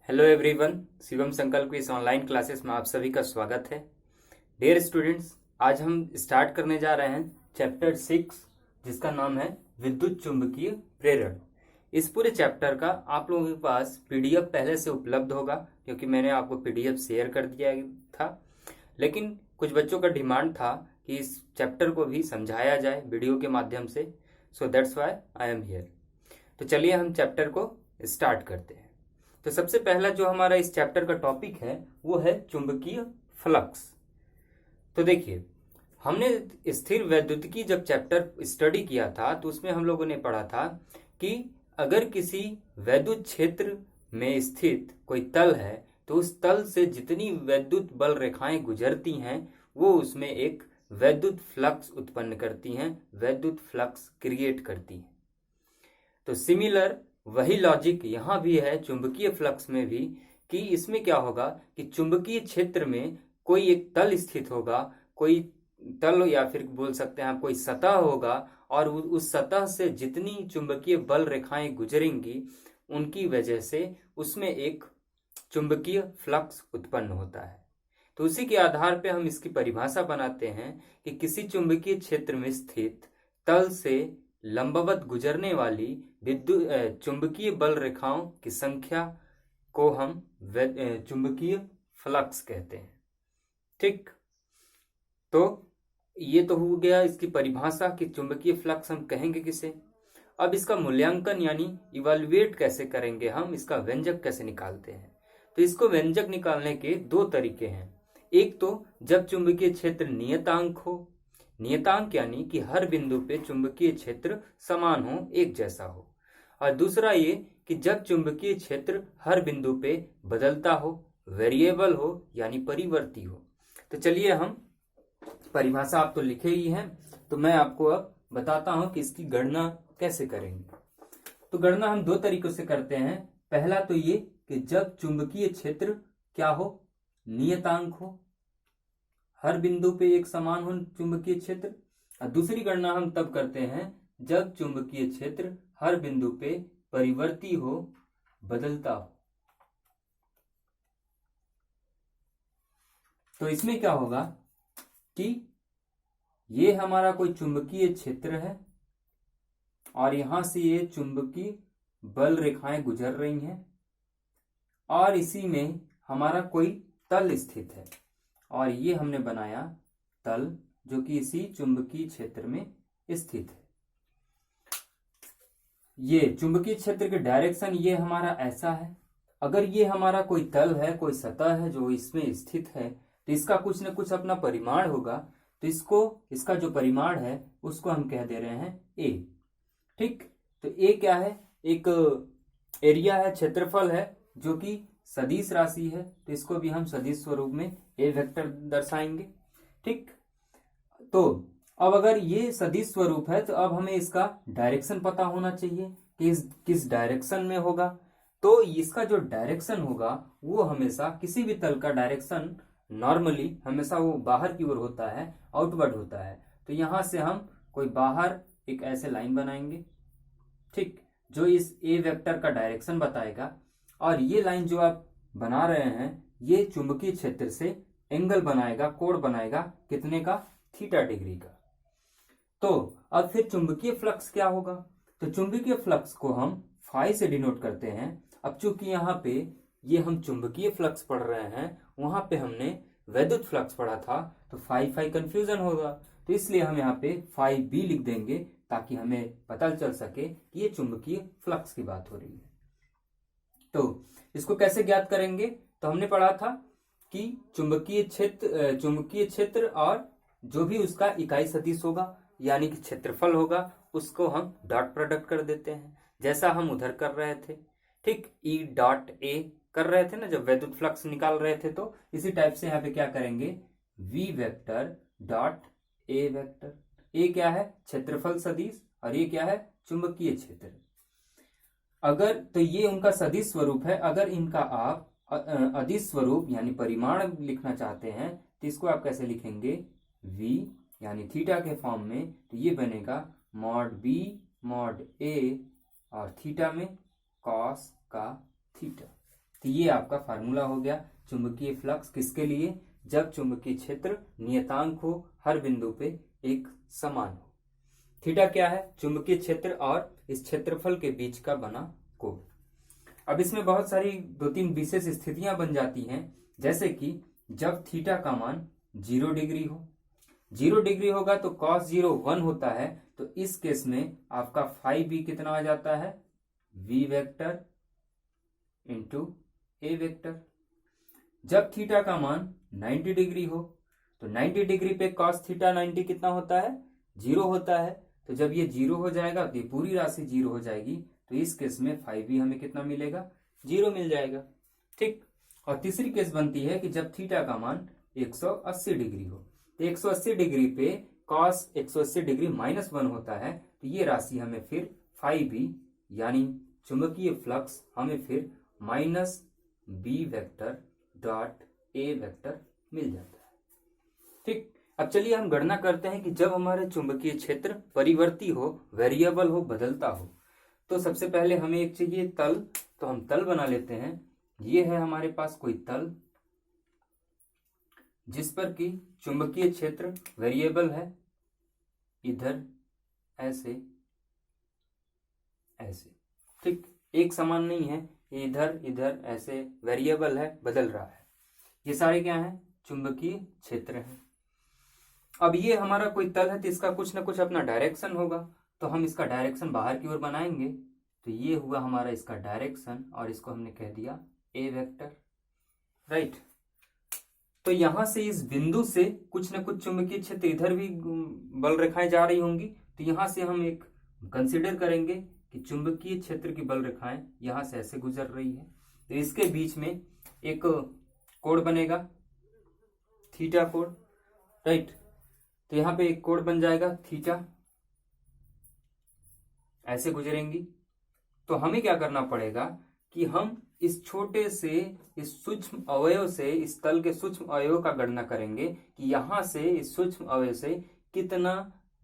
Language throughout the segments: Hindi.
हेलो एवरीवन, शिवम संकल्प की इस ऑनलाइन क्लासेस में आप सभी का स्वागत है। डियर स्टूडेंट्स, आज हम स्टार्ट करने जा रहे हैं चैप्टर 6 जिसका नाम है विद्युत चुंबकीय प्रेरण। इस पूरे चैप्टर का आप लोगों के पास पीडीएफ पहले से उपलब्ध होगा क्योंकि मैंने आपको पीडीएफ शेयर कर दिया था, लेकिन कुछ बच्चों का डिमांड था कि इस चैप्टर को भी समझाया जाए वीडियो के माध्यम से। So that's why I am here. तो चलिए हम चैप्टर को स्टार्ट करते हैं। तो सबसे पहला जो हमारा इस चैप्टर का टॉपिक है वो है चुंबकीय फ्लक्स। तो देखिए, हमने स्थिर वैद्युतिकी जब चैप्टर स्टडी किया था तो उसमें हम लोगों ने पढ़ा था कि अगर किसी वैद्युत क्षेत्र में स्थित कोई तल है तो उस तल से जितनी वैद्युत बल रेखाएं गुजरती हैं वो उसमें एक वैद्युत फ्लक्स उत्पन्न करती हैं, वैद्युत फ्लक्स क्रिएट करती हैं। तो सिमिलर वही लॉजिक यहाँ भी है चुंबकीय फ्लक्स में भी, कि इसमें क्या होगा कि चुंबकीय क्षेत्र में कोई एक तल स्थित होगा, कोई तल या फिर बोल सकते हैं आप कोई सतह होगा, और उस सतह से जितनी चुंबकीय बल रेखाएं गुजरेंगी उनकी वजह से उसमें एक चुंबकीय फ्लक्स उत्पन्न होता है। तो उसी के आधार पर हम इसकी परिभाषा बनाते हैं कि किसी चुंबकीय क्षेत्र में स्थित तल से लंबवत गुजरने वाली विद्युत चुंबकीय बल रेखाओं की संख्या को हम चुंबकीय फ्लक्स कहते हैं। ठीक, तो ये तो हो गया इसकी परिभाषा कि चुंबकीय फ्लक्स हम कहेंगे किसे। अब इसका मूल्यांकन यानी इवैल्यूएट कैसे करेंगे, हम इसका व्यंजक कैसे निकालते हैं। तो इसको व्यंजक निकालने के दो तरीके हैं। एक तो जब चुंबकीय क्षेत्र नियतांक हो, नियतांक यानी कि हर बिंदु पे चुंबकीय क्षेत्र समान हो, एक जैसा हो, और दूसरा ये कि जब चुंबकीय क्षेत्र हर बिंदु पे बदलता हो, वेरिएबल हो यानी परिवर्ती हो। तो चलिए हम परिभाषा आप तो लिखे ही हैं, तो मैं आपको अब बताता हूं कि इसकी गणना कैसे करेंगे। तो गणना हम दो तरीकों से करते हैं। पहला तो ये कि जब चुंबकीय क्षेत्र क्या हो, नियतांक हो, हर बिंदु पे एक समान हो चुंबकीय क्षेत्र। और दूसरी गणना हम तब करते हैं जब चुंबकीय क्षेत्र हर बिंदु पे परिवर्ती हो, बदलता हो। तो इसमें क्या होगा कि ये हमारा कोई चुंबकीय क्षेत्र है और यहां से ये चुंबकीय बल रेखाएं गुजर रही हैं और इसी में हमारा कोई तल स्थित है और ये हमने बनाया तल जो कि इसी चुंबकीय क्षेत्र में स्थित है। ये चुंबकीय क्षेत्र के डायरेक्शन ये हमारा ऐसा है। अगर ये हमारा कोई तल है, कोई सतह है जो इसमें स्थित है, तो इसका कुछ न कुछ अपना परिमाण होगा। तो इसका जो परिमाण है उसको हम कह दे रहे हैं ए। ठीक, तो ए क्या है, एक एरिया है, क्षेत्रफल है जो कि सदिश राशि है, तो इसको भी हम सदिश स्वरूप में ए वेक्टर दर्शाएंगे। ठीक, तो अब अगर ये सदिश स्वरूप है तो अब हमें इसका डायरेक्शन पता होना चाहिए कि किस डायरेक्शन में होगा। तो इसका जो डायरेक्शन होगा वो हमेशा किसी भी तल का डायरेक्शन नॉर्मली हमेशा वो बाहर की ओर होता है, आउटवर्ड होता है। तो यहां से हम कोई बाहर एक ऐसे लाइन बनाएंगे, ठीक, जो इस ए वेक्टर का डायरेक्शन बताएगा। और ये लाइन जो आप बना रहे हैं ये चुंबकीय क्षेत्र से एंगल बनाएगा, कोण बनाएगा, कितने का, थीटा डिग्री का। तो अब फिर चुंबकीय फ्लक्स क्या होगा, तो चुंबकीय फ्लक्स को हम फाई से डिनोट करते हैं। अब चूंकि यहाँ पे ये हम चुंबकीय फ्लक्स पढ़ रहे हैं, वहां पे हमने वैद्युत फ्लक्स पढ़ा था, तो फाई फाई कंफ्यूजन होगा, तो इसलिए हम यहाँ पे फाई बी लिख देंगे ताकि हमें पता चल सके कि ये चुंबकीय फ्लक्स की बात हो रही है। तो इसको कैसे ज्ञात करेंगे, तो हमने पढ़ा था कि चुंबकीय क्षेत्र और जो भी उसका इकाई सदिश होगा यानी कि क्षेत्रफल होगा उसको हम डॉट प्रोडक्ट कर देते हैं, जैसा हम उधर कर रहे थे। ठीक, ई डॉट ए कर रहे थे ना जब वैद्युत फ्लक्स निकाल रहे थे, तो इसी टाइप से यहाँ पे क्या करेंगे, V vector dot A vector. A क्या है, क्षेत्रफल सदिश, और ये क्या है, चुंबकीय क्षेत्र। अगर तो ये उनका सदिश स्वरूप है, अगर इनका आप अदिश स्वरूप यानी परिमाण लिखना चाहते हैं तो इसको आप कैसे लिखेंगे, v यानी थीटा के फॉर्म में, तो ये बनेगा मॉड b मॉड a और थीटा में कॉस का थीटा। तो ये आपका फार्मूला हो गया चुंबकीय फ्लक्स किसके लिए, जब चुंबकीय क्षेत्र नियतांक हो, हर बिंदु पे एक समान हो। थीटा क्या है, चुंबकीय क्षेत्र और इस क्षेत्रफल के बीच का बना कोण। अब इसमें बहुत सारी 2-3 विशेष स्थितियां बन जाती हैं, जैसे कि जब थीटा का मान 0 डिग्री हो, 0 डिग्री होगा तो cos 0 1 होता है, तो इस केस में आपका फाई बी कितना आ जाता है, v वेक्टर इंटू ए वेक्टर। जब थीटा का मान 90 डिग्री हो तो 90 डिग्री पे cos थीटा 90 कितना होता है, 0 होता है, तो जब ये 0 हो जाएगा तो ये पूरी राशि 0 हो जाएगी, तो इस केस में फाई बी हमें कितना मिलेगा, 0 मिल जाएगा। ठीक। और तीसरी केस बनती है कि जब थीटा का मान 180 डिग्री हो, तो 180 डिग्री पे cos 180 डिग्री -1 होता है, तो ये राशि हमें फिर फाई बी यानी चुंबकीय फ्लक्स हमें फिर -b vector dot A vector मिल जाता है। ठीक। अब चलिए हम गणना करते हैं कि जब हमारे चुंबकीय क्षेत्र परिवर्ती हो, वेरिएबल हो, बदलता हो, तो सबसे पहले हमें एक चाहिए तल, तो हम तल बना लेते हैं। ये है हमारे पास कोई तल जिस पर कि चुंबकीय क्षेत्र वेरिएबल है, इधर ऐसे ऐसे। ठीक, एक समान नहीं है, इधर इधर ऐसे वेरिएबल है, बदल रहा है। ये सारे क्या हैं, चुंबकीय क्षेत्र हैं। अब ये हमारा कोई तल है तो इसका कुछ ना कुछ अपना डायरेक्शन होगा, तो हम इसका डायरेक्शन बाहर की ओर बनाएंगे, तो ये हुआ हमारा इसका डायरेक्शन और इसको हमने कह दिया ए वेक्टर। राइट। तो यहां से इस बिंदु से कुछ ना कुछ चुंबकीय क्षेत्र इधर भी बल रेखाएं जा रही होंगी, तो यहां से हम एक कंसीडर करेंगे कि चुंबकीय क्षेत्र की बल रेखाएं यहां से ऐसे गुजर रही है, तो इसके बीच में एक कोण बनेगा, थीटा कोण। राइट। तो यहां पे एक कोण बन जाएगा थीटा, ऐसे गुजरेंगी। तो हमें क्या करना पड़ेगा कि हम इस छोटे से, इस सूक्ष्म अवयव से, इस तल के सूक्ष्म अवयव का गणना करेंगे कि यहां से इस सूक्ष्म अवयव से कितना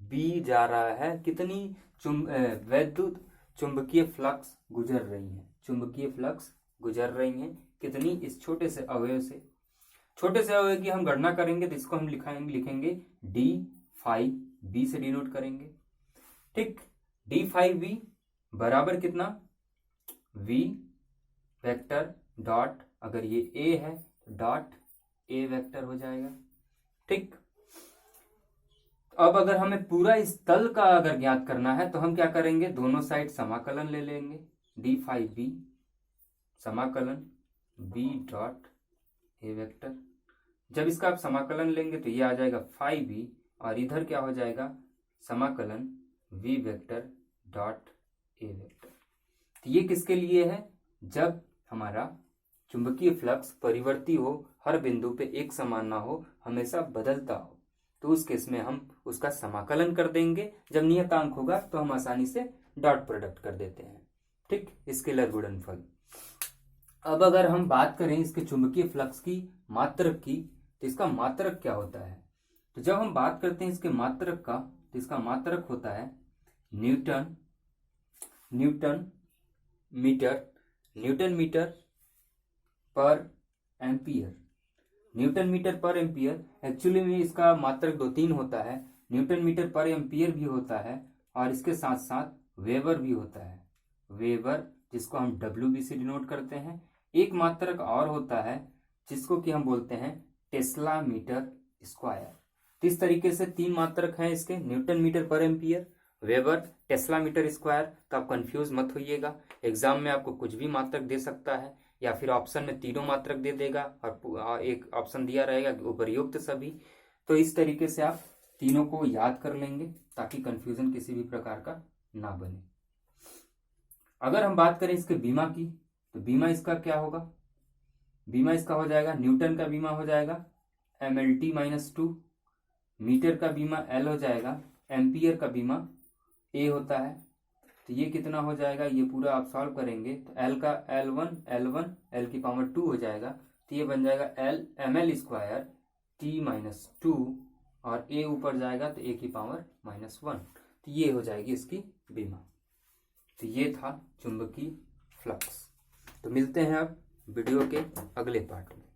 बी जा रहा है, कितनी वैद्युत चुंबकीय फ्लक्स गुजर रही है, चुंबकीय फ्लक्स गुजर रही है कितनी, इस छोटे से अवयव से। छोटे से अवयव की हम गणना करेंगे तो इसको हम लिखेंगे डी फाई बी से डिनोट करेंगे। ठीक। डी फाई बी बराबर कितना, v वेक्टर डॉट, अगर ये a है तो डॉट a वेक्टर हो जाएगा। ठीक। अब अगर हमें पूरा इस तल का अगर ज्ञात करना है तो हम क्या करेंगे, दोनों साइड समाकलन ले लेंगे, डी फाई बी समाकलन b डॉट a वेक्टर। जब इसका आप समाकलन लेंगे तो ये आ जाएगा फाई बी, और इधर क्या हो जाएगा, समाकलन v vector dot A vector. तो ये किसके लिए है, जब हमारा चुंबकीय फ्लक्स परिवर्ती हो, हर बिंदु पे एक समान ना हो, हमेशा बदलता हो, तो उस केस में हम उसका समाकलन कर देंगे। जब नियतांक होगा तो हम आसानी से डॉट प्रोडक्ट कर देते हैं। ठीक, स्केलर गुणनफल। अब अगर हम बात करें इसके चुंबकीय फ्लक्स की मात्रक की, तो इसका मात्रक क्या होता है, तो जब हम बात करते हैं इसके मात्रक का, तो इसका मात्रक होता है Newton metre per ampere. Newton metre per ampere, actually में इसका मात्रक 2-3 होता है, न्यूटन मीटर पर एम्पियर भी होता है, और इसके साथ साथ वेबर भी होता है, वेबर जिसको हम WB से डिनोट करते हैं। एक मात्रक और होता है जिसको कि हम बोलते हैं टेस्ला मीटर स्क्वायर। तो इस तरीके से 3 मात्रक हैं इसके, newton metre per ampere, weber, tesla metre square. तो आप कंफ्यूज मत होइएगा, एग्जाम में आपको कुछ भी मात्रक दे सकता है, या फिर ऑप्शन में तीनों मात्रक दे देगा और एक ऑप्शन दिया रहेगा उपयुक्त सभी। तो इस तरीके से आप तीनों को याद कर लेंगे ताकि कंफ्यूजन किसी भी प्रकार का ना बने। अगर हम बात करें इसके बीमा की, तो बीमा इसका क्या होगा, बीमा इसका हो जाएगा, न्यूटन का बीमा हो जाएगा MLT-2, मीटर का बीमा L हो जाएगा, एम्पियर का बीमा A होता है। तो ये कितना हो जाएगा, ये पूरा आप सॉल्व करेंगे तो L का L की पावर 2 हो जाएगा, तो ये बन जाएगा ML स्क्वायर T-2, और A ऊपर जाएगा तो A की पावर -1, तो ये हो जाएगी इसकी बीमा। तो ये था चुंबकीय फ्लक्स। तो मिलते हैं अब वीडियो के अगले पार्ट में।